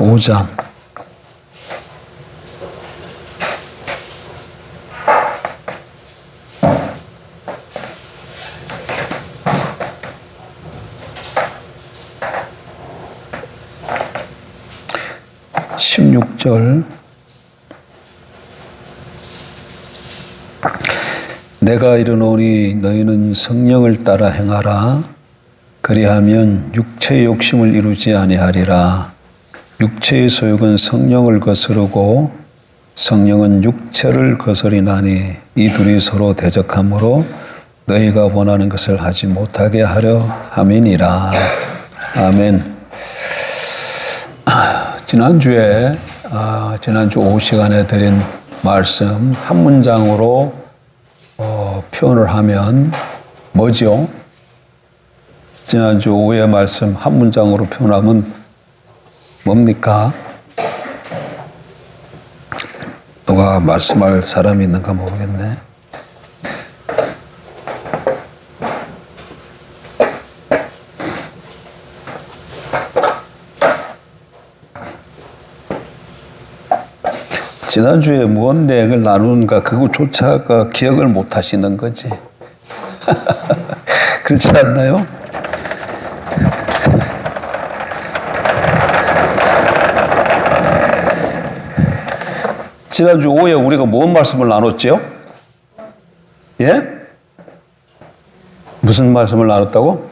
5장. (16절) 내가 이르노니 너희는 성령을 따라 행하라. 그리하면 육체의 욕심을 이루지 아니하리라. 육체의 소욕은 성령을 거스르고 성령은 육체를 거스리나니 이 둘이 서로 대적하므로 너희가 원하는 것을 하지 못하게 하려 함이니라. 아멘. 지난주 오후 시간에 드린 말씀 한 문장으로 표현을 하면 뭐죠? 지난주 오후의 말씀 한 문장으로 표현하면 뭡니까? 누가 말씀할 사람이 있는가 모르겠네. 지난주에 무언 내용을 나누는가 그거조차가 기억을 못 하시는 거지. 그렇지 않나요? 지난주 오후에 우리가 무슨 말씀을 나눴죠? 예? 무슨 말씀을 나눴다고?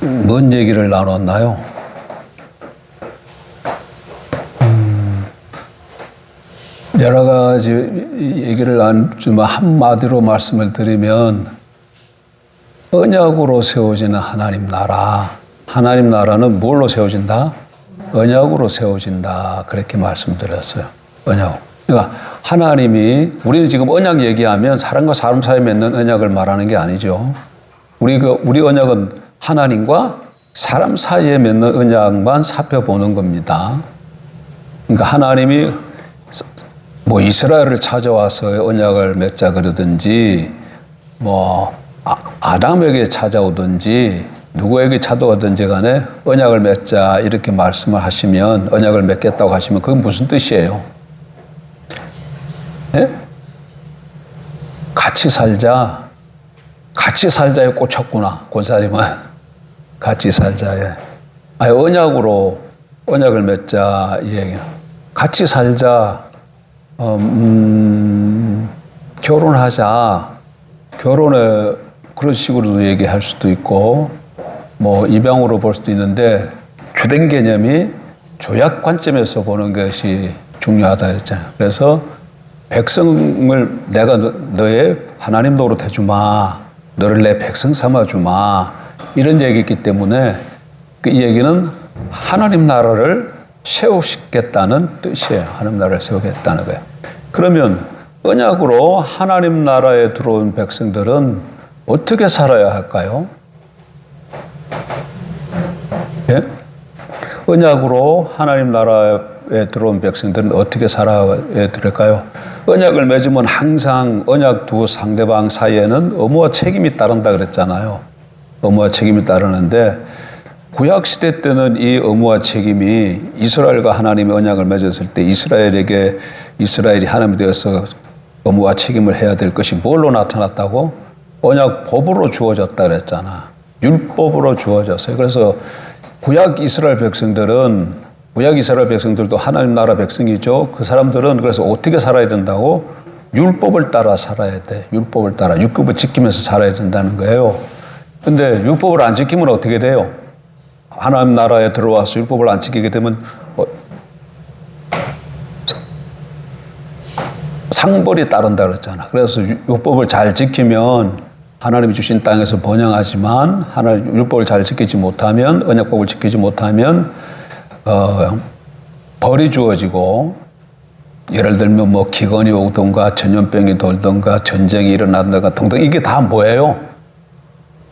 뭔 얘기를 나눴나요? 여러 가지 얘기를 나누지만 한마디로 말씀을 드리면 언약으로 세워지는 하나님 나라. 하나님 나라는 뭘로 세워진다? 언약으로 세워진다. 그렇게 말씀드렸어요. 언약. 그러니까 하나님이 우리는 지금 언약 얘기하면 사람과 사람 사이에 맺는 언약을 말하는 게 아니죠. 우리 언약은 하나님과 사람 사이에 맺는 언약만 살펴보는 겁니다. 그러니까 하나님이 뭐 이스라엘을 찾아와서 언약을 맺자 그러든지 뭐 아담에게 찾아오든지 누구에게 찾아오든지 간에 언약을 맺자 이렇게 말씀을 하시면 언약을 맺겠다고 하시면 그건 무슨 뜻이에요? 예? 같이 살자. 같이 살자에 꽂혔구나. 권사님은 같이 살자에. 아니 언약으로 언약을 맺자 이 얘기는 같이 살자. 결혼하자. 결혼에 그런 식으로도 얘기할 수도 있고, 뭐 입양으로 볼 수도 있는데, 주된 개념이 조약 관점에서 보는 것이 중요하다 그랬잖아요. 그래서 백성을 내가 너의 하나님 노릇 해주마. 너를 내 백성 삼아주마. 이런 얘기이기 때문에 이 얘기는 하나님 나라를 세우시겠다는 뜻이에요. 하나님 나라를 세우겠다는 거예요. 그러면 언약으로 하나님 나라에 들어온 백성들은 어떻게 살아야 할까요? 예? 언약으로 하나님 나라에 들어온 백성들은 어떻게 살아야 될까요? 언약을 맺으면 항상 언약 두 상대방 사이에는 의무와 책임이 따른다 그랬잖아요. 의무와 책임이 따르는데 구약 시대 때는 이 의무와 책임이 이스라엘과 하나님의 언약을 맺었을 때 이스라엘이 하나님이 되어서 의무와 책임을 해야 될 것이 뭘로 나타났다고? 언약법으로 주어졌다 그랬잖아. 율법으로 주어졌어요. 그래서 구약 이스라엘 백성들도 하나님 나라 백성이죠. 그 사람들은 그래서 어떻게 살아야 된다고? 율법을 따라 살아야 돼. 율법을 따라. 율법을 지키면서 살아야 된다는 거예요. 근데 율법을 안 지키면 어떻게 돼요? 하나님 나라에 들어와서 율법을 안 지키게 되면 상벌이 따른다 그랬잖아. 그래서 율법을 잘 지키면 하나님이 주신 땅에서 번영하지만 율법을 잘 지키지 못하면 언약법을 지키지 못하면 벌이 주어지고 예를 들면 뭐 기근이 오든가 전염병이 돌든가 전쟁이 일어난다든가 등등 이게 다 뭐예요?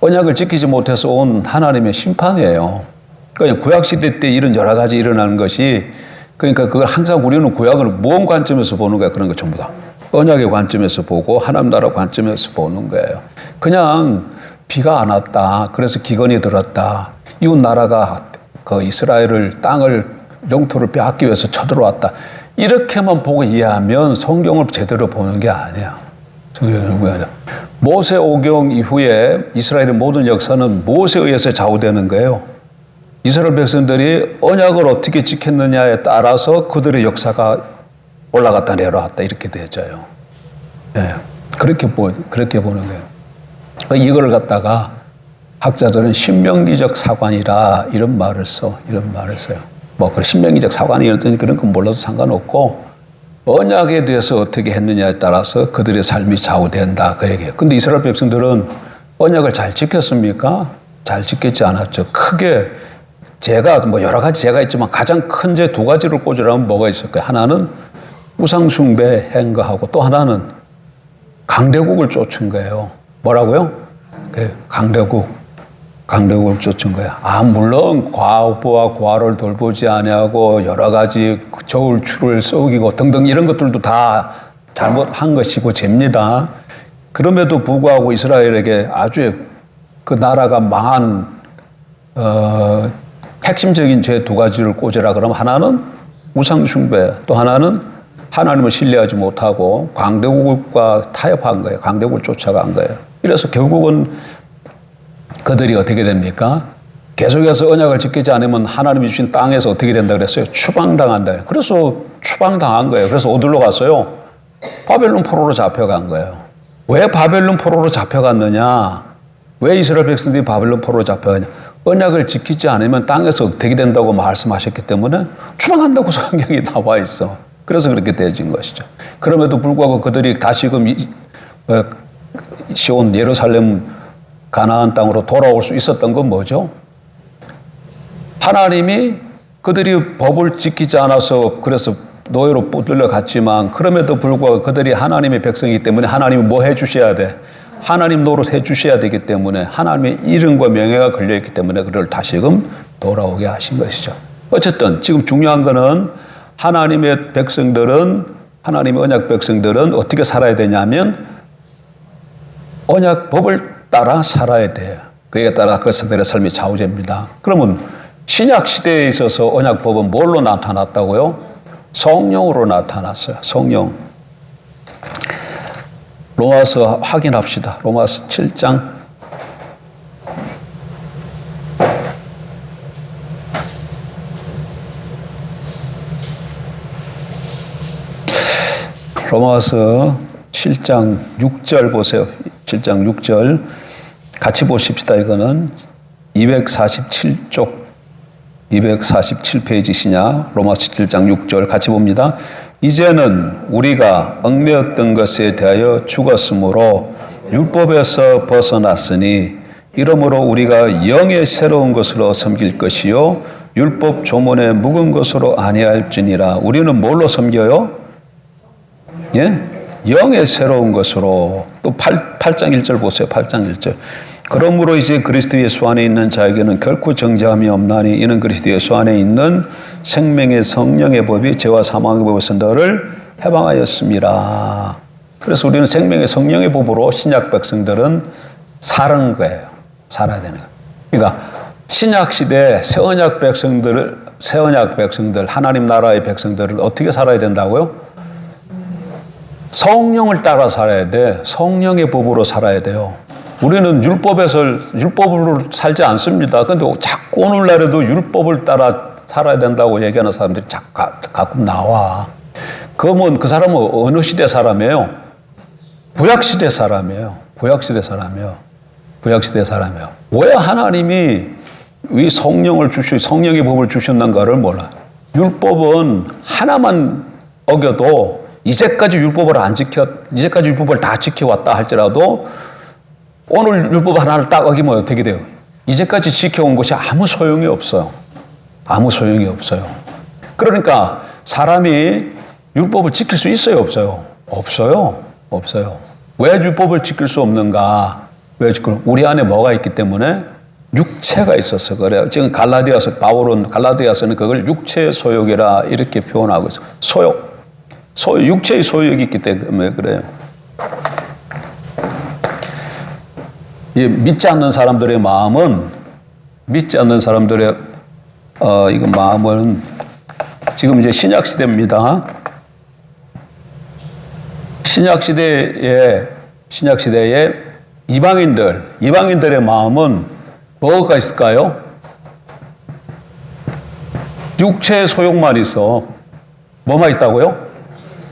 언약을 지키지 못해서 온 하나님의 심판이에요. 그러니까 구약시대 때 이런 여러 가지 일어나는 것이 그러니까 그걸 항상 우리는 구약을 무언 관점에서 보는 거야. 그런 거 전부 다. 언약의 관점에서 보고 하나님 나라 관점에서 보는 거예요. 그냥 비가 안 왔다. 그래서 기근이 들었다. 이웃 나라가 그 이스라엘을 땅을 영토를 빼앗기 위해서 쳐들어왔다. 이렇게만 보고 이해하면 성경을 제대로 보는 게 아니야. 성경은 그게 아니야. 모세 오경 이후에 이스라엘의 모든 역사는 모세에 의해서 좌우되는 거예요. 이스라엘 백성들이 언약을 어떻게 지켰느냐에 따라서 그들의 역사가 올라갔다 내려왔다 이렇게 되어져요. 네. 그렇게 보는 거예요. 이걸 갖다가 학자들은 신명기적 사관이라 이런 말을 써요. 뭐, 신명기적 사관이었던 그런 건 몰라도 상관없고, 언약에 대해서 어떻게 했느냐에 따라서 그들의 삶이 좌우된다. 그 얘기예요. 근데 이스라엘 백성들은 언약을 잘 지켰습니까? 잘 지켰지 않았죠. 크게 죄가, 뭐 여러 가지 죄가 있지만 가장 큰 죄 두 가지를 꼽으라면 뭐가 있을까요? 하나는 우상숭배 행거하고 또 하나는 강대국을 쫓은 거예요. 뭐라고요? 강대국을 쫓은 거야. 물론 과부와 과를 돌보지 아니하고 여러 가지 저울 추를 쏘기고 등등 이런 것들도 다 잘못한 것이고 죄입니다. 그럼에도 불구하고 이스라엘에게 아주 그 나라가 망한 핵심적인 죄 두 가지를 꽂으라 그러면 하나는 우상숭배, 또 하나는 하나님을 신뢰하지 못하고 강대국과 타협한 거예요. 강대국을 쫓아간 거예요. 이래서 결국은 그들이 어떻게 됩니까? 계속해서 언약을 지키지 않으면 하나님이 주신 땅에서 어떻게 된다 그랬어요? 추방당한다. 그래서 추방당한 거예요. 그래서 어디로 갔어요? 바벨론 포로로 잡혀간 거예요. 왜 바벨론 포로로 잡혀갔느냐? 왜 이스라엘 백성들이 바벨론 포로로 잡혀가냐? 언약을 지키지 않으면 땅에서 어떻게 된다고 말씀하셨기 때문에 추방한다고 성경이 나와 있어. 그래서 그렇게 되어진 것이죠. 그럼에도 불구하고 그들이 다시금 시온 예루살렘 가나안 땅으로 돌아올 수 있었던 건 뭐죠? 하나님이 그들이 법을 지키지 않아서 그래서 노예로 붙들려 갔지만 그럼에도 불구하고 그들이 하나님의 백성이기 때문에 하나님이 뭐 해주셔야 돼? 하나님 노릇 해주셔야 되기 때문에 하나님의 이름과 명예가 걸려있기 때문에 그를 다시금 돌아오게 하신 것이죠. 어쨌든 지금 중요한 거는 하나님의 백성들은, 하나님의 언약 백성들은 어떻게 살아야 되냐면 언약법을 따라 살아야 돼요. 그에 따라 그들의 삶이 좌우됩니다. 그러면 신약 시대에 있어서 언약법은 뭘로 나타났다고요? 성령으로 나타났어요. 성령. 로마서 확인합시다. 로마서 7장. 로마서 7장 6절 보세요. 7장 6절. 같이 보십시다. 이거는 247쪽, 247페이지시냐. 로마서 7장 6절 같이 봅니다. 이제는 우리가 얽매였던 것에 대하여 죽었으므로 율법에서 벗어났으니 이러므로 우리가 영의 새로운 것으로 섬길 것이요 율법 조문에 묵은 것으로 아니할지니라. 우리는 뭘로 섬겨요? 예? 영의 새로운 것으로. 또 8장 1절 보세요. 8장 1절. 그러므로 이제 그리스도 예수 안에 있는 자에게는 결코 정죄함이 없나니 이는 그리스도 예수 안에 있는 생명의 성령의 법이 죄와 사망의 법에서 너를 해방하였습니다. 그래서 우리는 생명의 성령의 법으로 신약 백성들은 사는 거예요. 살아야 되는 거예요. 그러니까 신약 시대 새 언약 백성들 하나님 나라의 백성들을 어떻게 살아야 된다고요? 성령을 따라 살아야 돼. 성령의 법으로 살아야 돼요. 우리는 율법으로 살지 않습니다. 그런데 자꾸 오늘날에도 율법을 따라 살아야 된다고 얘기하는 사람들이 가끔 나와. 그러면 그 사람은 어느 시대 사람이에요? 구약시대 사람이에요. 왜 하나님이 이 성령의 법을 주셨는가를 몰라. 율법은 하나만 어겨도 이제까지 율법을 다 지켜왔다 할지라도 오늘 율법 하나를 딱 어기면 어떻게 돼요? 이제까지 지켜온 것이 아무 소용이 없어요. 그러니까 사람이 율법을 지킬 수 있어요, 없어요? 없어요. 왜 율법을 지킬 수 없는가? 우리 안에 뭐가 있기 때문에? 육체가 있어서 그래요. 지금 바울은 갈라디아서는 그걸 육체의 소욕이라 이렇게 표현하고 있어요. 육체의 소욕이 있기 때문에 그래요. 믿지 않는 사람들의 마음은 믿지 않는 사람들의 이거 마음은 지금 이제 신약 시대입니다. 신약 시대에 이방인들의 마음은 뭐가 있을까요? 육체의 소욕만 있어. 뭐만 있다고요?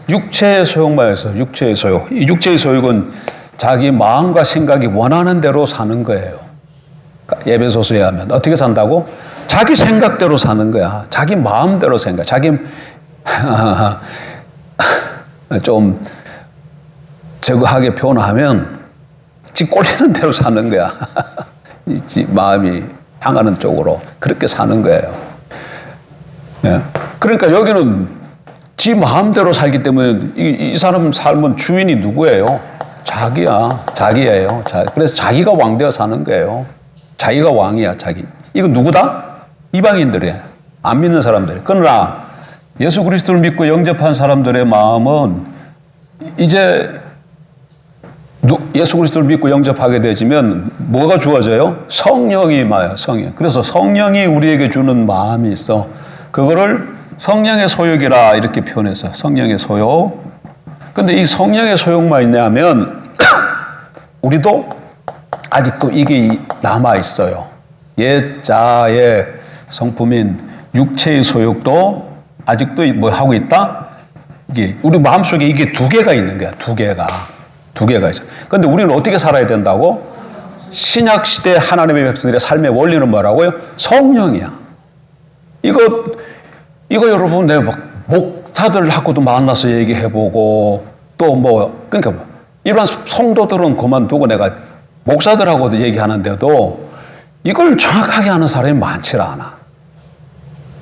육체의 소욕만 있어. 육체의 소욕. 이 육체의 소욕은 자기 마음과 생각이 원하는 대로 사는 거예요. 그러니까 에베소서에 하면 어떻게 산다고? 자기 생각대로 사는 거야. 자기 마음대로 생각. 좀 저거하게 표현하면 지 꼴리는 대로 사는 거야. 지 마음이 향하는 쪽으로 그렇게 사는 거예요. 예. 그러니까 여기는 지 마음대로 살기 때문에 이 사람 삶은 주인이 누구예요? 자기예요. 그래서 자기가 왕되어 사는 거예요. 자기가 왕이야, 자기. 이거 누구다? 이방인들이에요. 안 믿는 사람들. 그러나 예수 그리스도를 믿고 영접한 사람들의 마음은 이제 예수 그리스도를 믿고 영접하게 되지면 뭐가 주어져요? 성령이 임하여, 성령. 그래서 성령이 우리에게 주는 마음이 있어. 그거를 성령의 소욕이라 이렇게 표현해서 성령의 소욕. 근데 이 성령의 소욕만 있냐면 우리도 아직도 이게 남아 있어요. 옛자의 성품인 육체의 소욕도 아직도 뭐 하고 있다? 이게 우리 마음속에 이게 두 개가 있는 거야. 두 개가 있어. 근데 우리는 어떻게 살아야 된다고? 신약 시대 하나님의 백성들의 삶의 원리는 뭐라고요? 성령이야. 이거 여러분 내가 막 목사들하고도 만나서 얘기해보고 또 그러니까 일반 성도들은 그만두고 내가 목사들하고도 얘기하는데도 이걸 정확하게 아는 사람이 많지 않아.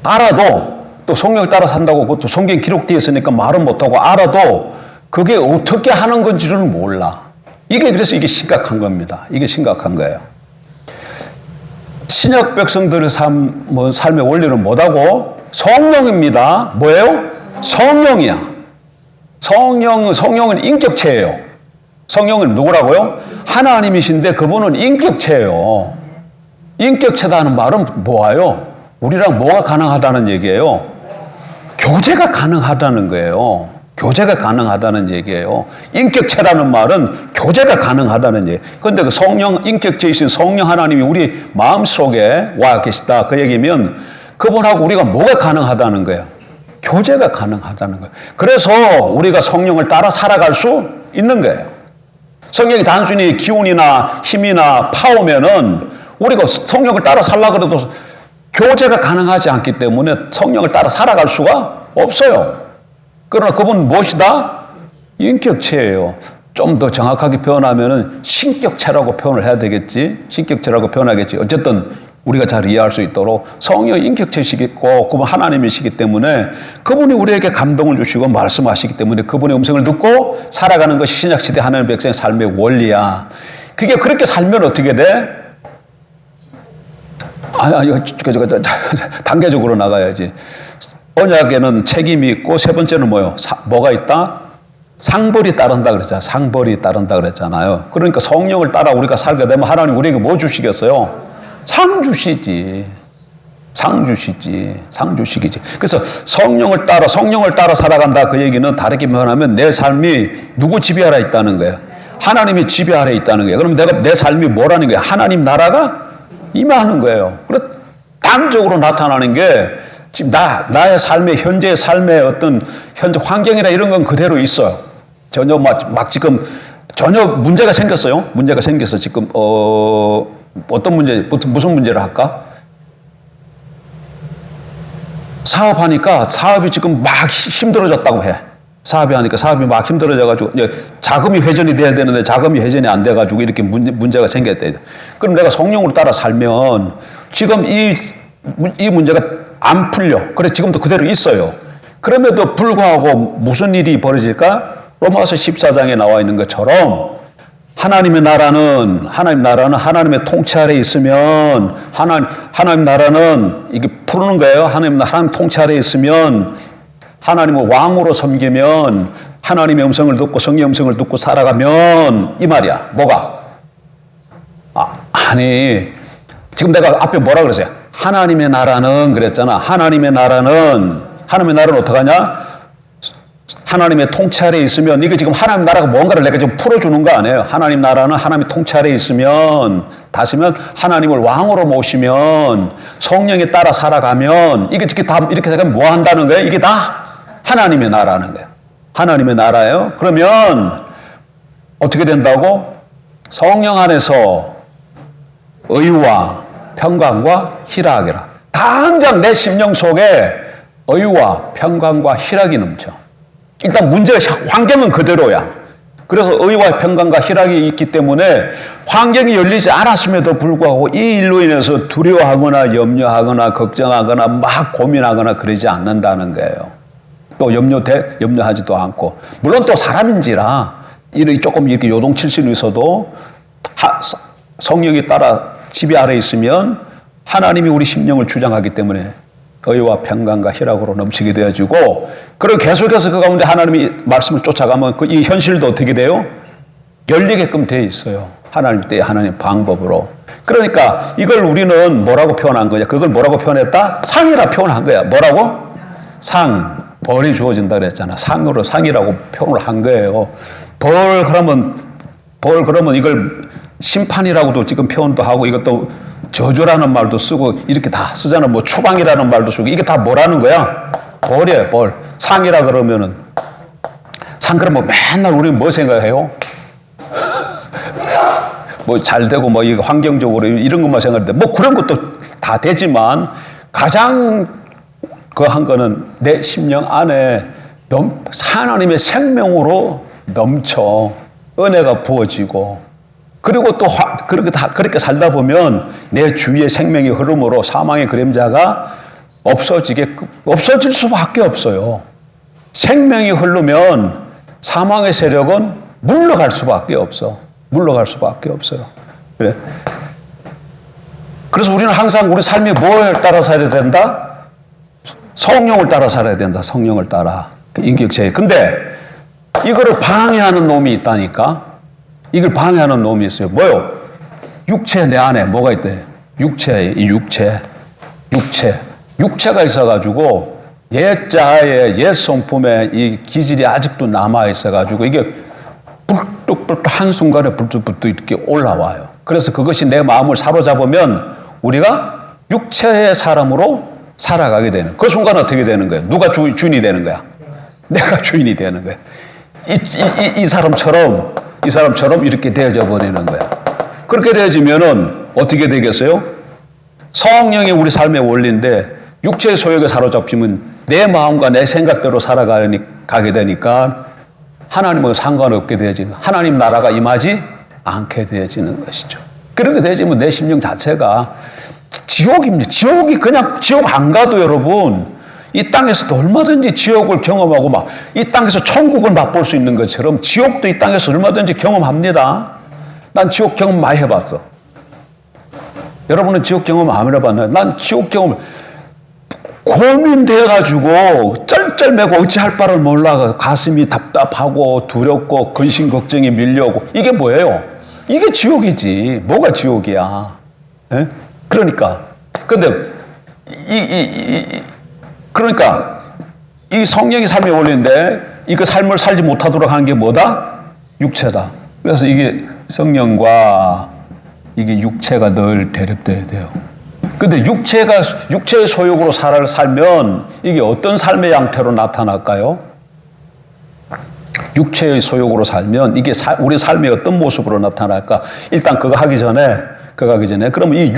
알아도 또 성령을 따라 산다고 그것도 성경에 기록되어 있으니까 말은 못하고 알아도 그게 어떻게 하는 건지를 몰라. 그래서 이게 심각한 겁니다. 이게 심각한 거예요. 신약 백성들의 삶의 원리는 뭐다고? 성령입니다. 뭐예요? 성령이야. 성령은 인격체예요. 성령은 누구라고요? 하나님이신데 그분은 인격체예요. 인격체다는 말은 뭐예요? 우리랑 뭐가 가능하다는 얘기예요? 교제가 가능하다는 거예요. 교제가 가능하다는 얘기예요. 인격체라는 말은 교제가 가능하다는 얘기예요. 그런데 그 성령, 인격체이신 성령 하나님이 우리 마음속에 와 계시다. 그 얘기면 그분하고 우리가 뭐가 가능하다는 거예요? 교제가 가능하다는 거예요. 그래서 우리가 성령을 따라 살아갈 수 있는 거예요. 성령이 단순히 기운이나 힘이나 파워면은 우리가 성령을 따라 살려고 해도 교제가 가능하지 않기 때문에 성령을 따라 살아갈 수가 없어요. 그러나 그분은 무엇이다? 인격체예요. 좀 더 정확하게 표현하면은 신격체라고 표현을 해야 되겠지. 신격체라고 표현하겠지. 어쨌든 우리가 잘 이해할 수 있도록 성령이 인격체시겠고 그분 하나님이시기 때문에 그분이 우리에게 감동을 주시고 말씀하시기 때문에 그분의 음성을 듣고 살아가는 것이 신약시대 하나님 백성의 삶의 원리야. 그게 그렇게 살면 어떻게 돼? 단계적으로 나가야지. 언약에는 책임이 있고 세 번째는 뭐가 있다? 상벌이 따른다 그랬잖아요. 상벌이 따른다 그랬잖아요. 그러니까 성령을 따라 우리가 살게 되면 하나님 우리에게 뭐 주시겠어요? 상 주시지. 상 주시기지. 그래서 성령을 따라 살아간다. 그 얘기는 다르게 표현하면 내 삶이 누구 지배 아래 있다는 거예요? 하나님이 지배 아래 있다는 거예요. 그럼 내 삶이 뭐라는 거예요? 하나님 나라가 임하는 거예요. 그래서 단적으로 나타나는 게 지금 나의 현재의 삶의 어떤 현재 환경이나 이런 건 그대로 있어요. 전혀 지금 전혀 문제가 생겼어요. 문제가 생겨서 지금 어떤 문제, 무슨 문제를 할까? 사업하니까 사업이 지금 막 힘들어졌다고 해. 사업이 막 힘들어져가지고 자금이 회전이 돼야 되는데 자금이 회전이 안 돼가지고 이렇게 문제가 생겼대. 그럼 내가 성령으로 따라 살면 지금 이 문제가 안 풀려. 그래 지금도 그대로 있어요. 그럼에도 불구하고 무슨 일이 벌어질까? 로마서 14장에 나와 있는 것처럼 하나님 나라는 하나님의 통치 아래 있으면 하나님 나라는 이게 푸는 거예요. 하나님 통치 아래 있으면 하나님을 왕으로 섬기면 하나님의 음성을 듣고 성령의 음성을 듣고 살아가면 이 말이야. 뭐가? 아니 지금 내가 앞에 뭐라 그랬어요? 하나님의 나라는 그랬잖아. 하나님의 나라는 어떡하냐? 하나님의 통치 아래에 있으면, 이게 지금 하나님 나라가 뭔가를 내가 지금 풀어주는 거 아니에요. 하나님 나라는 하나님 통치 아래에 있으면, 다시면 하나님을 왕으로 모시면, 성령에 따라 살아가면, 이게 다 이렇게 생각하면 뭐 한다는 거예요? 이게 다 하나님의 나라는 거예요. 하나님의 나라예요. 그러면 어떻게 된다고? 성령 안에서 의와 평강과 희락이라. 당장 내 심령 속에 의와 평강과 희락이 넘쳐. 일단 문제가, 환경은 그대로야. 그래서 의와 평강과 희락이 있기 때문에 환경이 열리지 않았음에도 불구하고 이 일로 인해서 두려워하거나 염려하거나 걱정하거나 막 고민하거나 그러지 않는다는 거예요. 또 염려하지도 않고. 물론 또 사람인지라 조금 이렇게 요동칠 수는 있어도 성령이 따라 지배 아래 있으면 하나님이 우리 심령을 주장하기 때문에 의와 평강과 희락으로 넘치게 되어지고, 그리고 계속해서 그 가운데 하나님이 말씀을 쫓아가면 이 현실도 어떻게 돼요? 열리게끔 돼 있어요. 하나님 때의 하나님 방법으로. 그러니까 이걸 우리는 뭐라고 표현한 거냐? 그걸 뭐라고 표현했다? 상이라 표현한 거야. 뭐라고? 상. 벌이 주어진다 그랬잖아. 상이라고 표현을 한 거예요. 벌 그러면 이걸 심판이라고도 지금 표현도 하고, 이것도 저주라는 말도 쓰고 이렇게 다 쓰잖아. 뭐 추방이라는 말도 쓰고, 이게 다 뭐라는 거야? 벌이에요, 벌. 상이라 그러면은, 상 그러면 맨날 우리는 뭐 생각해요? 뭐 잘 되고 뭐 이거 환경적으로 이런 것만 생각하는데, 뭐 그런 것도 다 되지만 가장 한 거는 내 심령 안에 하나님의 생명으로 넘쳐 은혜가 부어지고, 그리고 또 그렇게 살다 보면 내 주위의 생명이 흐름으로 사망의 그림자가 없어질 수밖에 없어요. 생명이 흐르면 사망의 세력은 물러갈 수밖에 없어. 물러갈 수밖에 없어요. 그래. 그래서 우리는 항상 우리 삶이 뭘 따라 살아야 된다? 성령을 따라 살아야 된다. 성령을 따라. 인격체에. 근데 이거를 방해하는 놈이 있다니까. 이걸 방해하는 놈이 있어요. 뭐요? 육체 내 안에 뭐가 있대? 육체가 있어가지고 옛 성품에 이 기질이 아직도 남아 있어가지고 이게 불뚝불뚝 한순간에 불뚝불뚝 이렇게 올라와요. 그래서 그것이 내 마음을 사로잡으면 우리가 육체의 사람으로 살아가게 되는, 그 순간 어떻게 되는 거예요? 누가 주인이 되는 거야? 내가 주인이 되는 거야. 이 사람처럼 이렇게 되어져 버리는 거야. 그렇게 되어지면은 어떻게 되겠어요? 성령이 우리 삶의 원리인데 육체의 소욕에 사로잡히면 내 마음과 내 생각대로 살아가게 되니까 하나님과 상관없게 되어지는, 하나님 나라가 임하지 않게 되어지는 것이죠. 그렇게 되어지면 내 심령 자체가 지옥입니다. 지옥 안 가도 여러분, 이 땅에서도 얼마든지 지옥을 경험하고 막 이 땅에서 천국을 맛볼 수 있는 것처럼 지옥도 이 땅에서 얼마든지 경험합니다. 난 지옥 경험 많이 해봤어. 여러분은 지옥 경험 안 해봤나요? 난 지옥 경험 고민돼가지고 쩔쩔매고 어찌할 바를 몰라 가슴이 답답하고 두렵고 근심 걱정이 밀려오고, 이게 뭐예요? 이게 지옥이지. 뭐가 지옥이야? 에? 그러니까 이 성령이 삶의 원리인데 이거 삶을 살지 못하도록 하는 게 뭐다? 육체다. 그래서 이게 성령과 이게 육체가 늘 대립돼야 돼요. 근데 육체의 소욕으로 살면 이게 어떤 삶의 양태로 나타날까요? 육체의 소욕으로 살면 이게 우리 삶의 어떤 모습으로 나타날까? 일단 그거 하기 전에 그러면 이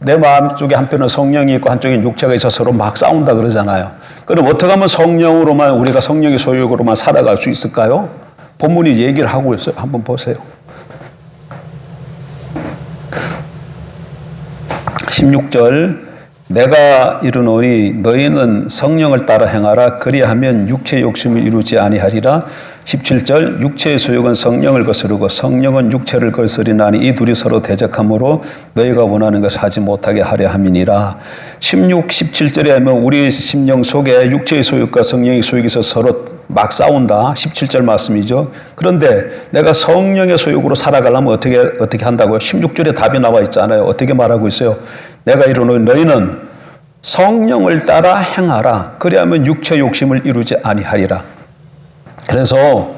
내 마음 쪽에 한편은 성령이 있고 한쪽에 육체가 있어서 서로 막 싸운다 그러잖아요. 그럼 어떻게 하면 성령으로만, 우리가 성령의 소욕으로만 살아갈 수 있을까요? 본문이 얘기를 하고 있어요. 한번 보세요. 16절, 내가 이르노니 너희는 성령을 따라 행하라. 그리하면 육체의 욕심을 이루지 아니하리라. 17절, 육체의 소욕은 성령을 거스르고 성령은 육체를 거스리나니 이 둘이 서로 대적하므로 너희가 원하는 것을 하지 못하게 하려 함이니라. 16, 17절에 하면 우리 심령 속에 육체의 소욕과 성령의 소욕이 서로 막 싸운다. 17절 말씀이죠. 그런데 내가 성령의 소욕으로 살아가려면 어떻게 한다고요? 16절에 답이 나와 있잖아요. 어떻게 말하고 있어요? 내가 이르노니 너희는 성령을 따라 행하라. 그리하면 육체 욕심을 이루지 아니하리라. 그래서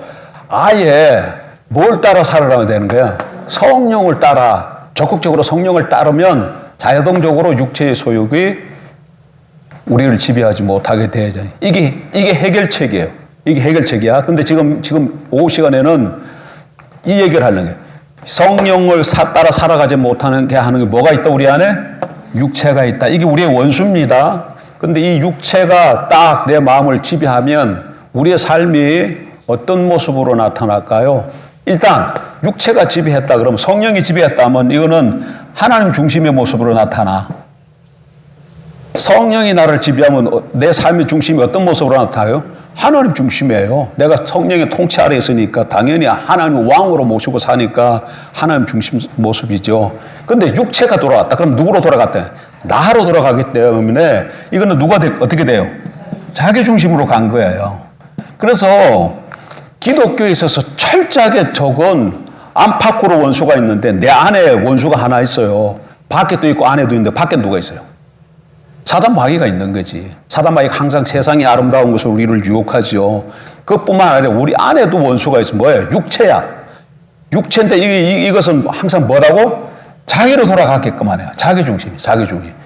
아예 뭘 따라 살아가야 되는 거야? 성령을 따라, 적극적으로 성령을 따르면 자동적으로 육체의 소욕이 우리를 지배하지 못하게 되죠. 이게 해결책이에요. 이게 해결책이야. 근데 지금 오후 시간에는 이 얘기를 하는 거예요. 성령을 따라 살아가지 못하는 게 하는 게 뭐가 있다, 우리 안에? 육체가 있다. 이게 우리의 원수입니다. 근데 이 육체가 딱 내 마음을 지배하면 우리의 삶이 어떤 모습으로 나타날까요? 일단 육체가 지배했다 그러면, 성령이 지배했다면 이거는 하나님 중심의 모습으로 나타나. 성령이 나를 지배하면 내 삶의 중심이 어떤 모습으로 나타나요? 하나님 중심이에요. 내가 성령의 통치 아래 있으니까 당연히 하나님 왕으로 모시고 사니까 하나님 중심 모습이죠. 근데 육체가 돌아왔다. 그럼 누구로 돌아갔대? 나로 돌아가기 때문에 이거는 어떻게 돼요? 자기 중심으로 간 거예요. 그래서 기독교에 있어서 철저하게 적은 안팎으로 원수가 있는데 내 안에 원수가 하나 있어요. 밖에도 있고 안에도 있는데 밖에 누가 있어요? 사단 마귀가 있는 거지. 사단 마귀가 항상 세상의 아름다운 것을 우리를 유혹하죠. 그것뿐만 아니라 우리 안에도 원수가 있어. 뭐예요? 육체야. 육체인데 이것은 항상 뭐라고? 자기로 돌아가게끔 하네요. 자기 중심.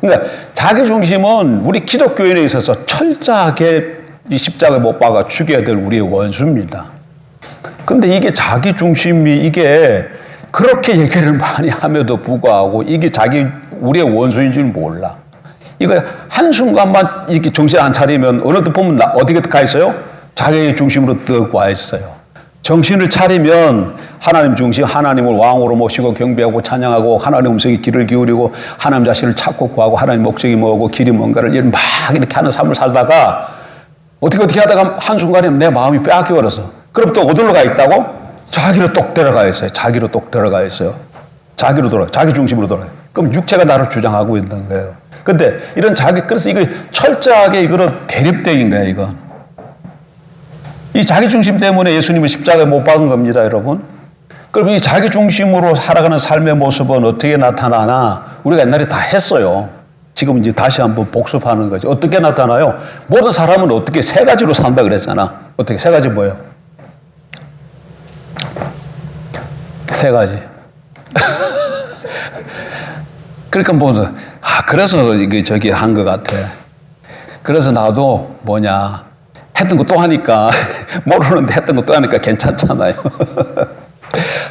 그러니까 자기 중심은 우리 기독교인에 있어서 철저하게 이 십자가에 못 박아 죽여야 될 우리의 원수입니다. 근데 이게 자기 중심이 이게 그렇게 얘기를 많이 함에도 불구하고 이게 우리의 원수인 줄 몰라. 이거 한순간만 이렇게 정신 안 차리면 어느 때 보면 어디에 가 있어요? 자기 중심으로 떡 와 있어요. 정신을 차리면 하나님 중심, 하나님을 왕으로 모시고 경배하고 찬양하고 하나님 음성에 귀를 기울이고 하나님 자신을 찾고 구하고 하나님 목적이 뭐고 길이 뭔가를 막 이렇게 하는 삶을 살다가 어떻게 하다가 한순간에 내 마음이 빼앗겨버려서 그럼 또 어디로 가 있다고? 자기로 똑 들어가 있어요. 자기로 돌아가. 자기 중심으로 돌아가요. 그럼 육체가 나를 주장하고 있는 거예요. 근데 그래서 이거 철저하게 이거는 대립되는 거예요, 이거. 이 자기 중심 때문에 예수님은 십자가에 못 박은 겁니다, 여러분. 그럼 이 자기 중심으로 살아가는 삶의 모습은 어떻게 나타나나? 우리가 옛날에 다 했어요. 지금 이제 다시 한번 복습하는 거죠. 어떻게 나타나요? 모든 사람은 어떻게 세 가지로 산다 그랬잖아. 어떻게 세 가지 뭐예요? 세 가지. 그러니까 그래서 이게 저기 한 것 같아. 그래서 나도 했던 거 또 하니까 모르는데 했던 거 또 하니까 괜찮잖아요.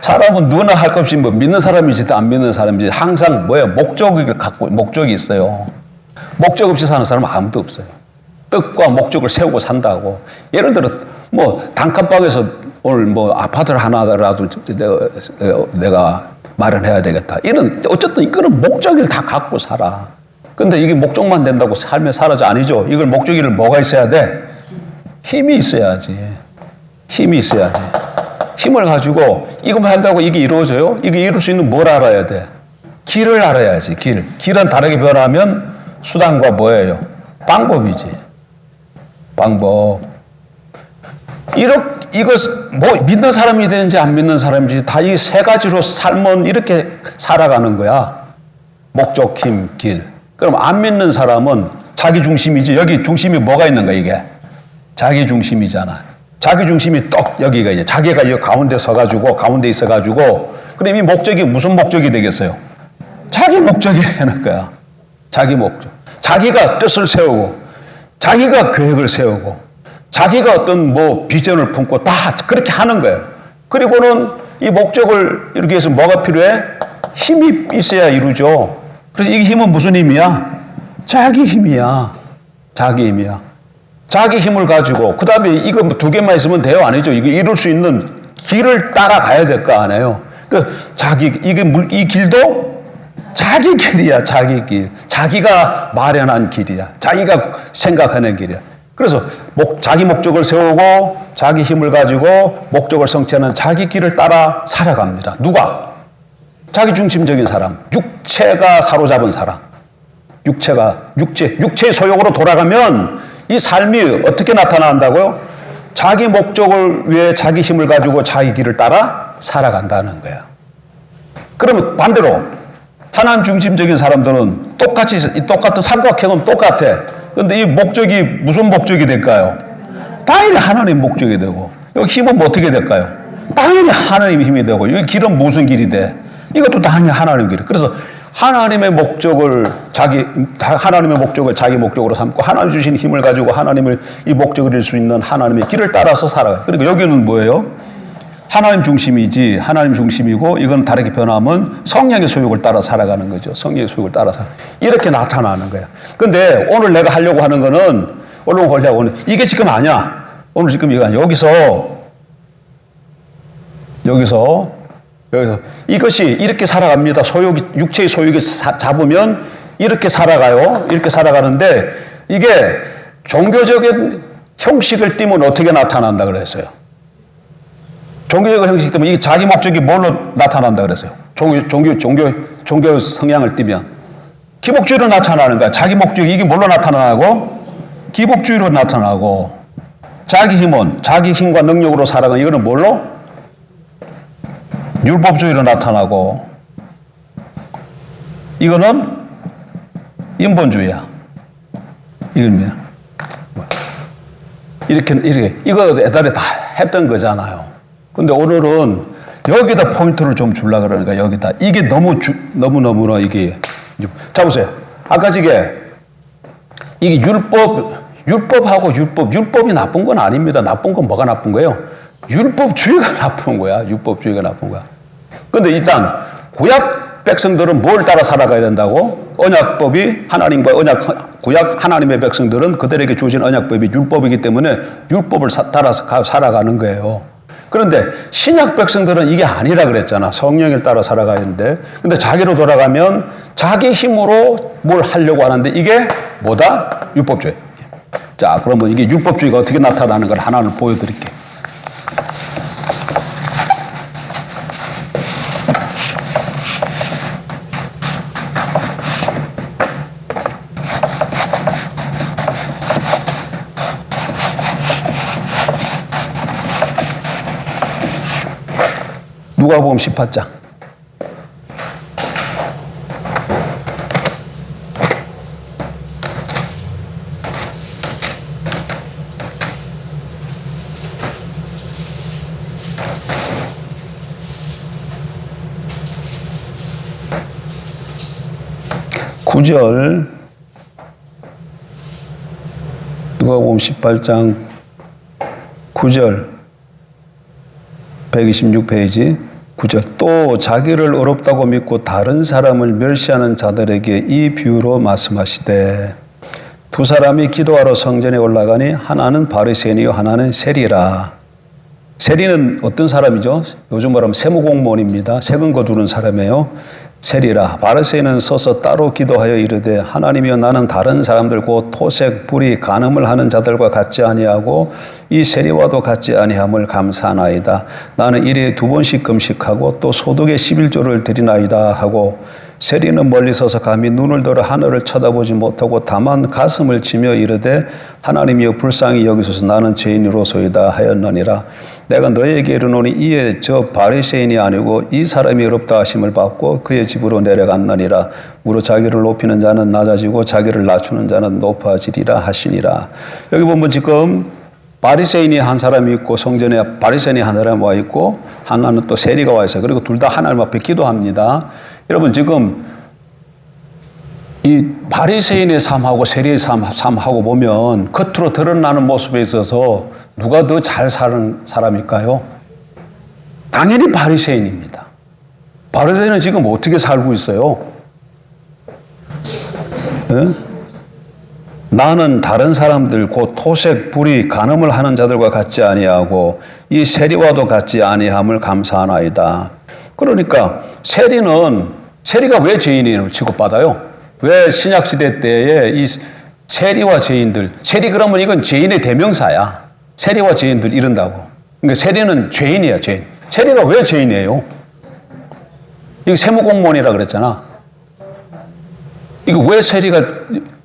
사람은 누구나 할 것 없이 믿는 사람이지 안 믿는 사람이지 항상 목적이 있어요. 목적 없이 사는 사람은 아무도 없어요. 뜻과 목적을 세우고 산다고. 예를 들어 단칸방에서 오늘 아파트를 하나라도 내가 마련해야 되겠다. 어쨌든 이거는 목적을 다 갖고 살아. 근데 이게 목적만 된다고 삶의 사라져 아니죠. 이걸 목적을 뭐가 있어야 돼? 힘이 있어야지. 힘을 가지고 이것만 한다고 이게 이루어져요? 이게 이룰 수 있는 뭘 알아야 돼? 길을 알아야지. 길은 다르게 변하면 수단과 뭐예요? 방법이지. 방법. 믿는 사람이 되는지 안 믿는 사람인지 다 이 세 가지로 삶은 이렇게 살아가는 거야. 목적, 힘, 길. 그럼 안 믿는 사람은 자기 중심이지. 여기 중심이 뭐가 있는 거야, 이게? 자기 중심이잖아. 자기 중심이 여기가 이제 자기가 여기 가운데 가운데 있어가지고, 그럼 이 목적이 무슨 목적이 되겠어요? 자기 목적이 되는 거야. 자기 목적. 자기가 뜻을 세우고, 자기가 계획을 세우고, 자기가 어떤 비전을 품고 다 그렇게 하는 거예요. 그리고는 이 목적을 이루기 위해서 뭐가 필요해? 힘이 있어야 이루죠. 그래서 이 힘은 무슨 힘이야? 자기 힘이야. 자기 힘을 가지고, 그 다음에 이거 두 개만 있으면 돼요? 아니죠. 이거 이룰 수 있는 길을 따라가야 될 거 아니에요. 이 길도 자기 길이야, 자기 길. 자기가 마련한 길이야. 자기가 생각하는 길이야. 그래서 자기 목적을 세우고, 자기 힘을 가지고, 목적을 성취하는 자기 길을 따라 살아갑니다. 누가? 자기 중심적인 사람. 육체가 사로잡은 사람. 육체의 소욕으로 돌아가면 이 삶이 어떻게 나타난다고요? 자기 목적을 위해 자기 힘을 가지고 자기 길을 따라 살아간다는 거야. 그러면 반대로 하나님 중심적인 사람들은 똑같은 삼각형은 똑같아. 근데 이 목적이 무슨 목적이 될까요? 당연히 하나님 목적이 되고, 여기 힘은 뭐 어떻게 될까요? 당연히 하나님의 힘이 되고, 여기 길은 무슨 길이 돼? 이것도 당연히 하나님 길이. 그래서 하나님의 목적을 자기 목적으로 삼고, 하나님 주신 힘을 가지고 하나님을 이 목적을 이룰 수 있는 하나님의 길을 따라서 살아가요. 그러니까 여기는 뭐예요? 하나님 중심이지, 하나님 중심이고, 이건 다르게 변하면 성령의 소욕을 따라 살아가는 거죠. 성령의 소욕을 따라서. 이렇게 나타나는 거야. 근데 오늘 내가 하려고 하는 거는, 이게 지금 아니야. 오늘 지금 이거 아니야. 여기서 이것이 이렇게 살아갑니다. 육체의 소욕이 잡으면 이렇게 살아가요. 이렇게 살아가는데, 이게 종교적인 형식을 띠면 어떻게 나타난다 그랬어요? 종교적인 형식 때문에 이게 자기 목적이 뭘로 나타난다 그랬어요? 종교 성향을 띠면 기복주의로 나타나는 거야. 자기 목적이 이게 뭘로 나타나고? 기복주의로 나타나고, 자기 힘과 능력으로 살아가는 이거는 뭘로? 율법주의로 나타나고, 이거는 인본주의야. 이건 뭐야? 이렇게 이거 옛날에 다 했던 거잖아요. 근데 오늘은 여기다 포인트를 좀 주려고 그러니까 여기다. 이게 너무너무나 이게. 자, 보세요. 아까 이게 율법이 나쁜 건 아닙니다. 나쁜 건 뭐가 나쁜 거예요? 율법주의가 나쁜 거야. 율법주의가 나쁜 거야. 근데 일단, 구약 백성들은 뭘 따라 살아가야 된다고? 언약법이 구약 하나님의 백성들은 그들에게 주신 언약법이 율법이기 때문에 율법을 따라서 살아가는 거예요. 그런데 신약 백성들은 이게 아니라 그랬잖아. 성령을 따라 살아가야 하는데. 근데 자기로 돌아가면 자기 힘으로 뭘 하려고 하는데 이게 뭐다? 율법주의. 자, 그러면 이게 율법주의가 어떻게 나타나는 걸 하나를 보여드릴게요. 누가복음 18장. 누가복음 18장 9절 126페이지 9절. 또 자기를 어렵다고 믿고 다른 사람을 멸시하는 자들에게 이 비유로 말씀하시되, 두 사람이 기도하러 성전에 올라가니 하나는 바리새인이요 하나는 세리라. 세리는 어떤 사람이죠? 요즘 말하면 세무공무원입니다. 세금 거두는 사람이에요. 세리라. 바리새인은 서서 따로 기도하여 이르되, 하나님이여, 나는 다른 사람들 곧 토색, 불의, 간음을 하는 자들과 같지 아니하고 이 세리와도 같지 아니함을 감사하나이다. 나는 일에 2번씩 금식하고 또 소득의 11조를 드리나이다 하고, 세리는 멀리 서서 감히 눈을 들어 하늘을 쳐다보지 못하고 다만 가슴을 치며 이르되, 하나님이여, 불쌍히 여기소서, 나는 죄인으로소이다 하였느니라. 내가 너희에게 이르노니 이에 저 바리새인이 아니고 이 사람이 어렵다 하심을 받고 그의 집으로 내려갔느니라. 무릇 자기를 높이는 자는 낮아지고 자기를 낮추는 자는 높아지리라 하시니라. 여기 보면 지금 바리새인이 한 사람이 있고, 성전에 바리새인이 한 사람이 와 있고, 하나는 또 세리가 와 있어요. 그리고 둘 다 하나님 앞에 기도합니다. 여러분, 지금 이 바리새인의 삶하고 세리의 삶하고 보면 겉으로 드러나는 모습에 있어서 누가 더 잘 사는 사람일까요? 당연히 바리새인입니다. 바리새인은 지금 어떻게 살고 있어요? 네? 나는 다른 사람들 곧 토색, 불의, 간음을 하는 자들과 같지 아니하고 이 세리와도 같지 아니함을 감사하나이다. 그러니까 세리가 왜 죄인으로 취급받아요? 왜 신약시대 때에 이 세리와 죄인들, 세리 그러면 이건 죄인의 대명사야. 세리와 죄인들 이른다고. 그러니까 세리는 죄인이야, 죄인. 세리가 왜 죄인이에요? 이거 세무공무원이라 그랬잖아. 이거 왜 세리가,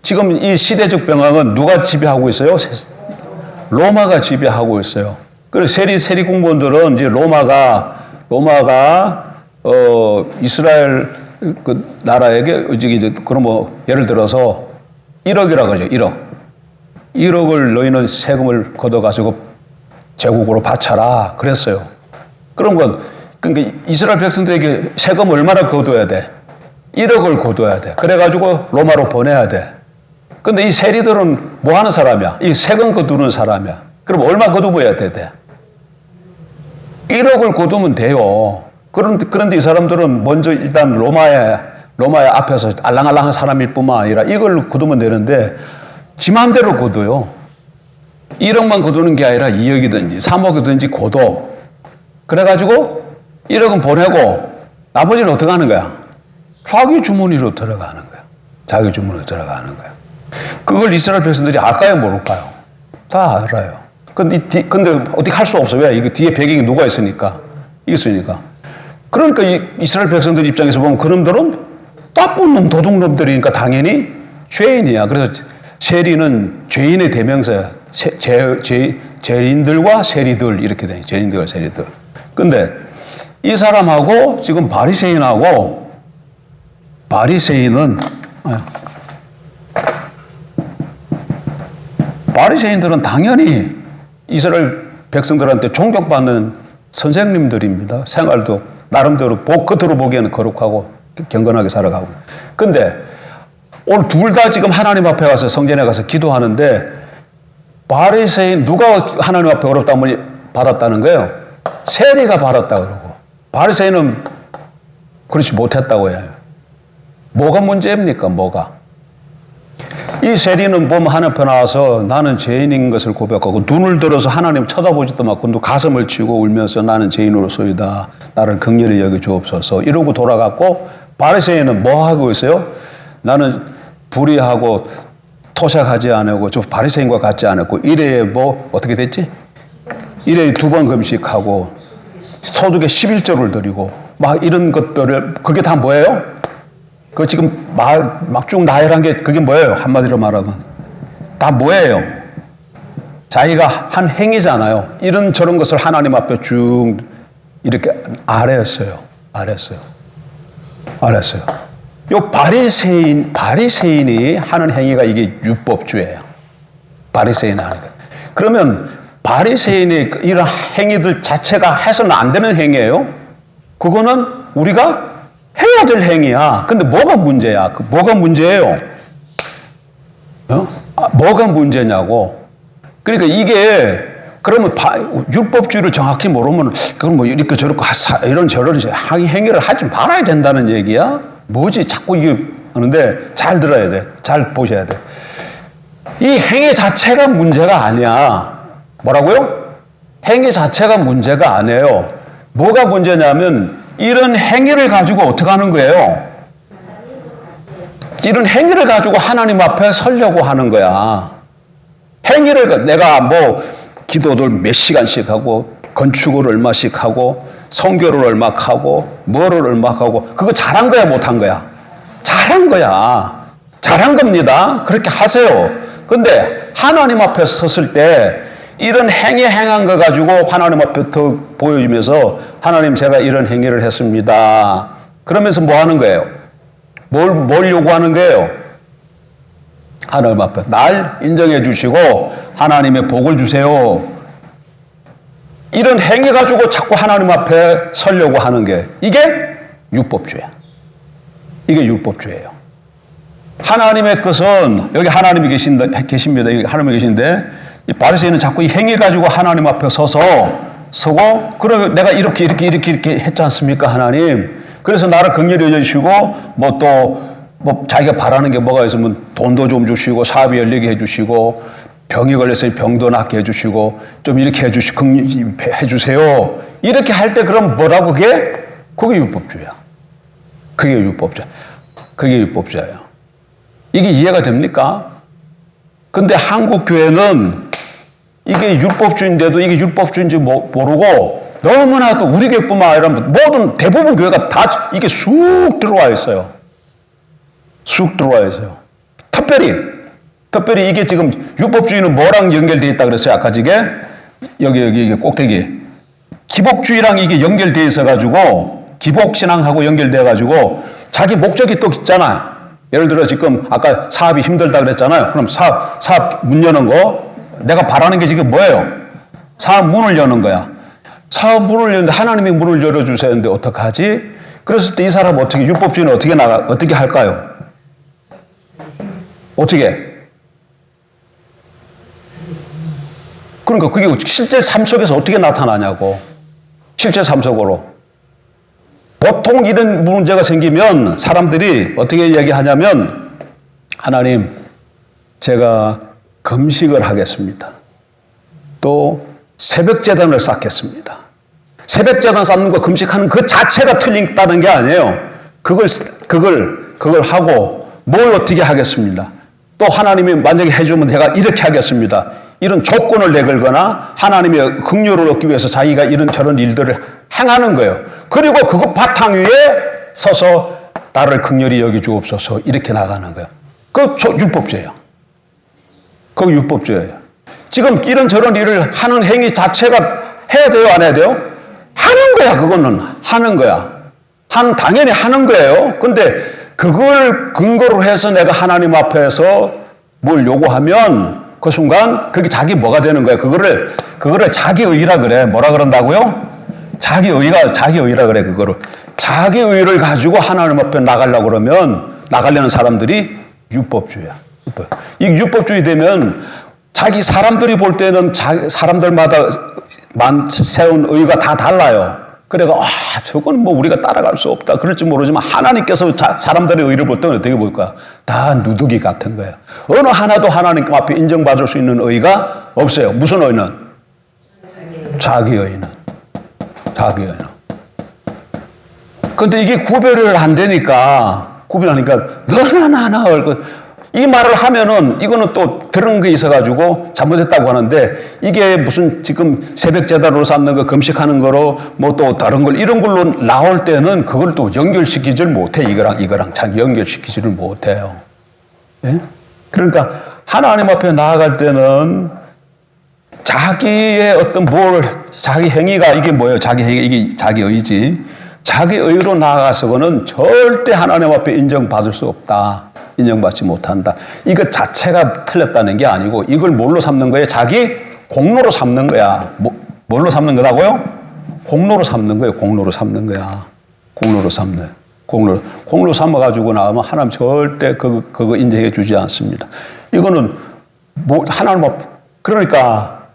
지금 이 시대적 병학은 누가 지배하고 있어요? 로마가 지배하고 있어요. 그래서 세리 공무원들은 이제 로마가 이스라엘 그 나라에게 이제 그럼 뭐 예를 들어서 1억이라고 하죠. 1억을 너희는 세금을 걷어가지고 제국으로 바쳐라 그랬어요. 그런 건 그러니까 이스라엘 백성들에게 세금 얼마나 거둬야 돼? 1억을 거둬야 돼. 그래가지고 로마로 보내야 돼. 근데 이 세리들은 뭐 하는 사람이야? 이 세금 거두는 사람이야. 그럼 얼마 거두어야 돼? 1억을 거두면 돼요. 그런데 이 사람들은 먼저 일단 로마의 앞에서 알랑알랑한 사람일 뿐만 아니라 이걸 거두면 되는데 지 마음대로 거둬요. 1억만 거두는 게 아니라 2억이든지 3억이든지 거둬. 그래가지고 1억은 보내고 나머지는 어떻게 하는 거야? 자기 주머니로 들어가는 거야. 자기 주머니로 들어가는 거야. 그걸 이스라엘 백성들이 알까요? 모를까요? 다 알아요. 근데 어떻게 할 수 없어. 왜? 이거 뒤에 배경이 누가 있으니까. 그러니까 이스라엘 백성들 입장에서 보면 그놈들은 나쁜 놈, 도둑놈들이니까 당연히 죄인이야. 그래서 세리는 죄인의 대명사야. 죄인들과 세리들 이렇게 돼. 죄인들과 세리들. 근데 이 사람하고 지금 바리새인들은 당연히 이스라엘 백성들한테 존경받는 선생님들입니다. 생활도 나름대로 겉으로 보기에는 거룩하고 경건하게 살아가고. 근데 오늘 둘 다 지금 하나님 앞에 가서 성전에 가서 기도하는데 바리새인 누가 하나님 앞에 어렵다고 받았다는 거예요? 세리가 받았다 그러고 바리새인은 그렇지 못했다고 해요. 뭐가 문제입니까? 뭐가? 이 세리는 보면 하나님 앞에 나와서 나는 죄인인 것을 고백하고 눈을 들어서 하나님 쳐다보지도 않고 가슴을 치고 울면서 나는 죄인으로서이다. 나를 긍휼히 여겨 주옵소서. 이러고 돌아갔고 바리새인은 뭐 하고 있어요? 나는 불의하고 토색하지 않고 저 바리새인과 같지 않았고 일회에 뭐 어떻게 됐지? 일회에 2번 금식하고 소득의 11조를 드리고 막 이런 것들을 그게 다 뭐예요? 그 지금 막 쭉 나열한 게 그게 뭐예요? 한마디로 말하면 다 뭐예요? 자기가 한 행위잖아요. 이런 저런 것을 하나님 앞에 쭉 이렇게 아뢰었어요. 요 바리새인이 하는 행위가 이게 율법주예요. 바리새인이 하는 거. 그러면 바리새인의 이런 행위들 자체가 해서는 안 되는 행위예요. 그거는 우리가 해야 될 행위야. 근데 뭐가 문제야? 뭐가 문제예요? 뭐가 문제냐고. 그러니까 이게 그러면 율법주의를 정확히 모르면 그건 뭐 이렇게 저렇게 이런 저런 행위를 하지 말아야 된다는 얘기야? 뭐지? 자꾸 이게 하는데 잘 들어야 돼. 잘 보셔야 돼. 이 행위 자체가 문제가 아니야. 뭐라고요? 행위 자체가 문제가 아니에요. 뭐가 문제냐면 이런 행위를 가지고 어떻게 하는 거예요? 이런 행위를 가지고 하나님 앞에 서려고 하는 거야. 행위를 내가 뭐 기도를 몇 시간씩 하고 건축을 얼마씩 하고 성교를 얼마 하고 뭐를 얼마 하고 그거 잘한 거야 못한 거야? 잘한 거야. 잘한 겁니다. 그렇게 하세요. 근데 하나님 앞에 섰을 때 이런 행위 행한 거 가지고 하나님 앞에 더 보여주면서 하나님 제가 이런 행위를 했습니다. 그러면서 뭐 하는 거예요? 뭘 요구하는 거예요? 하나님 앞에 날 인정해 주시고 하나님의 복을 주세요. 이런 행위 가지고 자꾸 하나님 앞에 서려고 하는 게 이게 율법주의야. 이게 율법주의예요. 하나님의 것은 여기 하나님이 계십니다. 여기 하나님이 계신데 이 바리새인은 자꾸 이 행위 가지고 하나님 앞에 서고 그래 내가 이렇게 했지 않습니까 하나님? 그래서 나를 긍휼히 여겨주시고 뭐 자기가 바라는 게 뭐가 있으면 돈도 좀 주시고 사업이 열리게 해주시고 병이 걸렸으니 병도 낫게 해주시고 좀 이렇게 해주세요. 이렇게 할 때 그럼 뭐라고 그게? 그게 율법주의야. 그게 율법주의예요. 이게 이해가 됩니까? 근데 한국 교회는 이게 율법주의인데도 이게 율법주의인지 모르고 너무나도 우리 교회뿐만 아니라 모든 대부분 교회가 다 이게 쑥 들어와 있어요. 특별히 특별히 이게 지금 율법주의는 뭐랑 연결되어 있다 그랬어요? 아까 이게 여기 꼭대기 기복주의랑 이게 연결되어 있어가지고 기복신앙하고 연결되어가지고 자기 목적이 또 있잖아요. 예를 들어 지금 아까 사업이 힘들다 그랬잖아요. 그럼 사업 문 여는 거 내가 바라는 게 지금 뭐예요? 사업 문을 여는 거야. 사업 문을 여는데 하나님이 문을 열어주세요 했는데 어떡하지? 그랬을 때 이 사람 어떻게 율법주의는 어떻게 할까요? 어떻게? 그러니까 그게 실제 삶 속에서 어떻게 나타나냐고. 실제 삶 속으로. 보통 이런 문제가 생기면 사람들이 어떻게 얘기하냐면 하나님 제가 금식을 하겠습니다. 또 새벽제단을 쌓겠습니다. 새벽제단 쌓는 거 금식하는 그 자체가 틀린다는 게 아니에요. 그걸 하고 뭘 어떻게 하겠습니다. 또 하나님이 만약에 해주면 내가 이렇게 하겠습니다. 이런 조건을 내걸거나 하나님의 긍휼을 얻기 위해서 자기가 이런저런 일들을 행하는 거예요. 그리고 그거 바탕 위에 서서 나를 긍휼히 여기주옵소서 이렇게 나가는 거예요. 그거 율법죄예요. 그거 율법죄예요. 지금 이런저런 일을 하는 행위 자체가 해야 돼요? 안 해야 돼요? 하는 거야. 그거는 하는 거야. 당연히 하는 거예요. 근데 그걸 근거로 해서 내가 하나님 앞에서 뭘 요구하면 그 순간 그게 자기 뭐가 되는 거야. 그거를 자기 의라 그래. 뭐라 그런다고요? 자기 의라 그래. 그거를 자기 의를 가지고 하나님 앞에 나가려고 그러면 나가려는 사람들이 율법주의야. 이 율법주의 되면 자기 사람들이 볼 때는 사람들마다 세운 의가 다 달라요. 그래가 저건 뭐 우리가 따라갈 수 없다 그럴지 모르지만 하나님께서 사람들의 의를 볼 때는 어떻게 볼까? 다 누더기 같은 거예요. 어느 하나도 하나님 앞에 인정받을 수 있는 의가 없어요. 무슨 의는? 자기 의는. 그런데 이게 구별을 안 되니까 너나 나나 이 말을 하면은 이거는 또 들은 게 있어가지고 잘못했다고 하는데 이게 무슨 지금 새벽 제단으로 쌓는 거 금식하는 거로 뭐 또 다른 걸 이런 걸로 나올 때는 그걸 또 연결시키질 못해. 이거랑 잘 연결시키지를 못해요. 예? 그러니까 하나님 앞에 나아갈 때는 자기의 어떤 자기 행위가 이게 뭐예요? 자기 행위, 이게 자기 의지. 자기 의로 나아가서는 절대 하나님 앞에 인정받을 수 없다. 인정받지 못한다. 이거 자체가 틀렸다는 게 아니고 이걸 뭘로 삼는 거예요? 자기 공로로 삼는 거야. 뭘로 삼는 거라고요? 공로로 삼는 거예요. 공로로 삼는 거야. 공로로 삼아가지고 나오면 하나님 절대 그거 인정해 주지 않습니다. 이거는 하나님 그러니까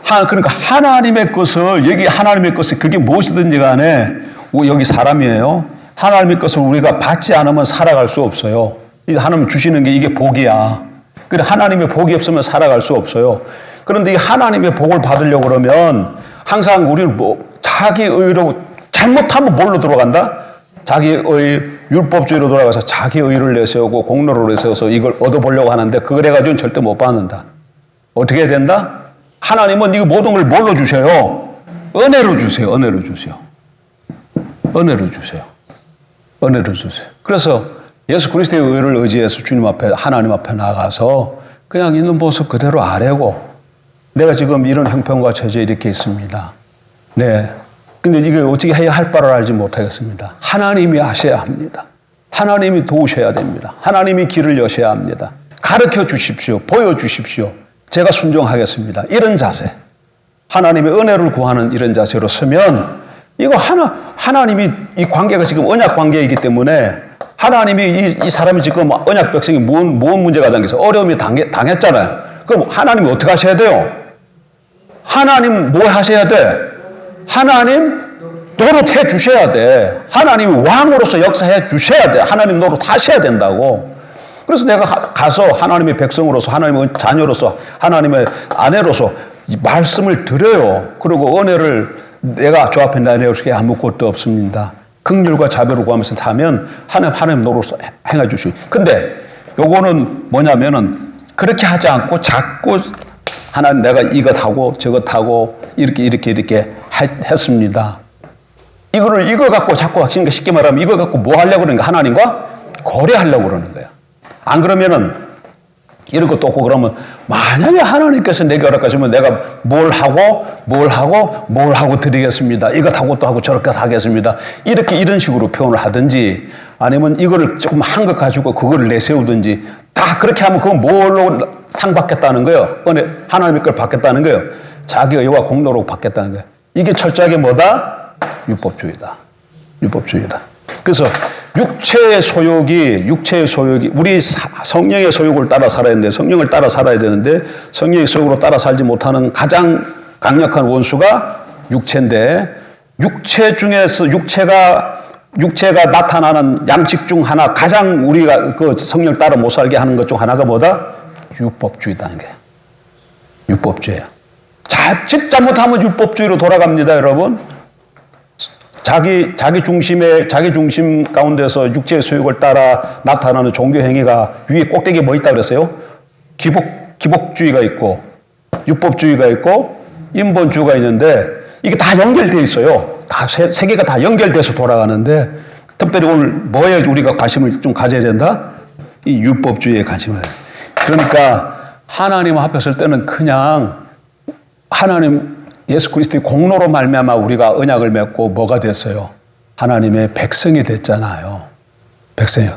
하나님의 것을 그게 무엇이든지 간에 여기 사람이에요. 하나님의 것을 우리가 받지 않으면 살아갈 수 없어요. 하나님 주시는 게 이게 복이야. 그래 하나님의 복이 없으면 살아갈 수 없어요. 그런데 이 하나님의 복을 받으려고 그러면 항상 우리는 자기 의로 잘못하면 뭘로 들어간다? 자기 의 율법주의로 돌아가서 자기 의를 내세우고 공로를 내세워서 이걸 얻어보려고 하는데 그걸 해가지고는 절대 못 받는다. 어떻게 해야 된다? 하나님은 이거 모든 걸 뭘로 주셔요? 은혜로 주세요. 그래서 예수 그리스도의 의를 의지해서 주님 앞에 하나님 앞에 나가서 그냥 있는 모습 그대로 아뢰고 내가 지금 이런 형편과 처지에 이렇게 있습니다. 네. 근데 이게 어떻게 해야 할 바를 알지 못하겠습니다. 하나님이 하셔야 합니다. 하나님이 도우셔야 됩니다. 하나님이 길을 여셔야 합니다. 가르쳐 주십시오. 보여주십시오. 제가 순종하겠습니다. 이런 자세. 하나님의 은혜를 구하는 이런 자세로 서면 이거 하나님이 이 관계가 지금 언약 관계이기 때문에 하나님이 이 사람이 지금 언약 백성이 무슨 문제가 당겨서 어려움이 당했잖아요. 그럼 하나님이 어떻게 하셔야 돼요? 하나님 뭐 하셔야 돼? 하나님 노릇해 주셔야 돼. 하나님이 왕으로서 역사해 주셔야 돼. 하나님 노릇 하셔야 된다고. 그래서 내가 가서 하나님의 백성으로서 하나님의 자녀로서 하나님의 아내로서 말씀을 드려요. 그리고 은혜를 내가 주 앞에 내놓을 아무것도 없습니다. 긍휼과 자비를 구하면서 사면 하나님 노릇 행해 주시고. 근데 요거는 뭐냐면은 그렇게 하지 않고 자꾸 하나님 내가 이것 하고 저것 하고 이렇게 했습니다. 이거 갖고 자꾸 쉽게 말하면 이거 갖고 뭐 하려고 그러는 거야? 하나님과 거래하려고 그러는 거야. 안 그러면은 이런 것도 없고 그러면 만약에 하나님께서 내게 허락하시면 내가 뭘 하고 드리겠습니다. 이것 또 하고 저렇게 하겠습니다. 이렇게 이런 식으로 표현을 하든지 아니면 이거를 조금 한 것 가지고 그거를 내세우든지 다 그렇게 하면 그건 뭘로 상 받겠다는 거예요. 은혜, 하나님의 걸 받겠다는 거예요. 자기 의와 공로로 받겠다는 거예요. 이게 철저하게 뭐다? 율법주의다. 율법주의다. 그래서 육체의 소욕이 우리 성령의 소욕을 따라 살아야 되는데 성령을 따라 살아야 되는데 성령의 소욕으로 따라 살지 못하는 가장 강력한 원수가 육체인데 육체 중에서 육체가 나타나는 양식 중 하나 가장 우리가 그 성령을 따라 못 살게 하는 것 중 하나가 뭐다? 율법주의다는 게. 율법주의야. 자칫 잘못하면 율법주의로 돌아갑니다, 여러분. 자기 중심 가운데서 육체의 소욕을 따라 나타나는 종교 행위가 위에 꼭대기에 뭐 있다 그랬어요? 기복주의가 있고 율법주의가 있고 인본주의가 있는데 이게 다 연결되어 있어요. 다 세 개가 다 연결돼서 돌아가는데 특별히 오늘 뭐에 우리가 관심을 좀 가져야 된다? 이 율법주의에 관심을. 그러니까 하나님 앞에 설 때는 그냥 하나님 예수 그리스도의 공로로 말미암아 우리가 언약을 맺고 뭐가 됐어요? 하나님의 백성이 됐잖아요. 백성이요.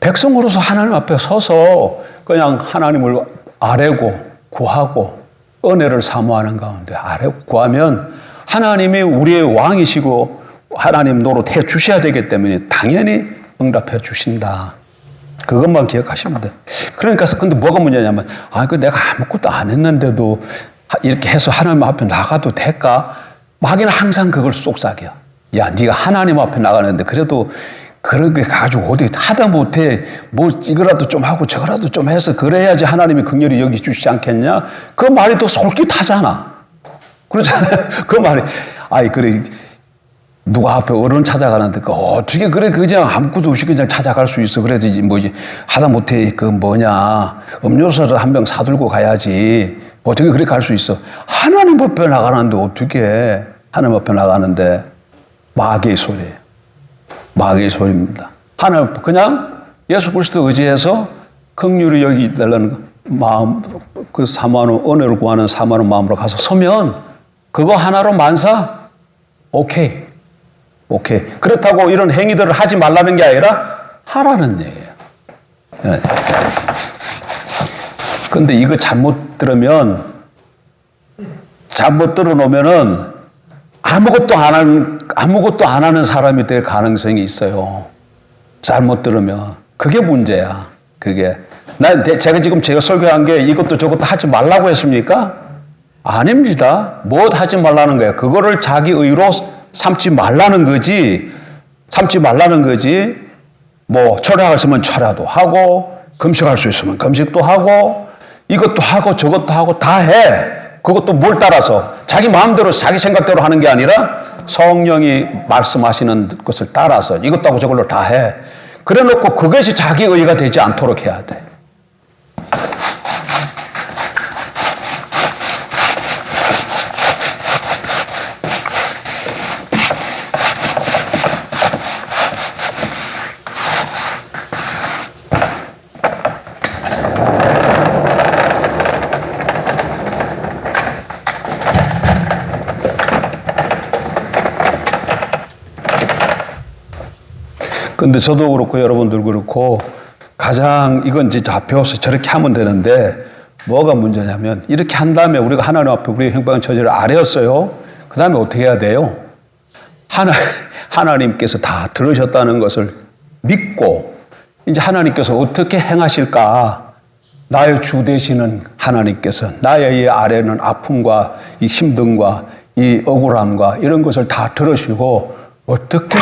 백성으로서 하나님 앞에 서서 그냥 하나님을 아뢰고 구하고 은혜를 사모하는 가운데 아뢰고 구하면 하나님이 우리의 왕이시고 하나님 노릇해 주셔야 되기 때문에 당연히 응답해 주신다. 그것만 기억하시면 돼. 그러니까 근데 뭐가 문제냐면 내가 아무것도 안 했는데도 이렇게 해서 하나님 앞에 나가도 될까? 마귀는 항상 그걸 속삭여. 야, 네가 하나님 앞에 나가는데 그래도 그렇게 가지고 어디 하다 못해 뭐 이거라도 좀 하고 저거라도 좀 해서 그래야지 하나님이 긍휼히 여기주시지 않겠냐? 그 말이 또 솔깃하잖아. 그렇잖아요. 그 말이 그래 누가 앞에 어른 찾아가는데 어떻게 그래 그냥 아무것도 없이 그냥 찾아갈 수 있어. 그래야지 뭐지 하다 못해 음료수를 한 병 사들고 가야지. 어떻게 그렇게 갈 수 있어? 하나님 앞에 나가는데 어떻게 하나님 앞에 나가는데 마귀의 소리예요. 마귀의 소리입니다. 하나님 그냥 예수 그리스도 의지해서 긍휼히 여기달라는 마음, 그 사모하는 은혜를 구하는 사모하는 마음으로 가서 서면 그거 하나로 만사 오케이. 그렇다고 이런 행위들을 하지 말라는 게 아니라 하라는 얘기예요. 근데 이거 잘못 들어놓으면은 아무것도 안 하는 사람이 될 가능성이 있어요. 잘못 들으면. 그게 문제야. 그게. 제가 설교한 게 이것도 저것도 하지 말라고 했습니까? 아닙니다. 뭐 하지 말라는 거예요. 그거를 자기 의로 삼지 말라는 거지. 뭐 철야할 수 있으면 철야도 하고 금식할 수 있으면 금식도 하고 이것도 하고 저것도 하고 다 해. 그것도 뭘 따라서 자기 마음대로 자기 생각대로 하는 게 아니라 성령이 말씀하시는 것을 따라서 이것도 하고 저걸로 다 해. 그래 놓고 그것이 자기 의가 되지 않도록 해야 돼. 근데 저도 그렇고 여러분들 그렇고 가장 이건 이제 다 배워서 저렇게 하면 되는데 뭐가 문제냐면 이렇게 한 다음에 우리가 하나님 앞에 우리의 행방의 처지를 아뢰었어요. 그 다음에 어떻게 해야 돼요? 하나님께서 다 들으셨다는 것을 믿고 이제 하나님께서 어떻게 행하실까? 나의 주 되시는 하나님께서 나의 이 아래는 아픔과 이 힘듦과 이 억울함과 이런 것을 다 들으시고 어떻게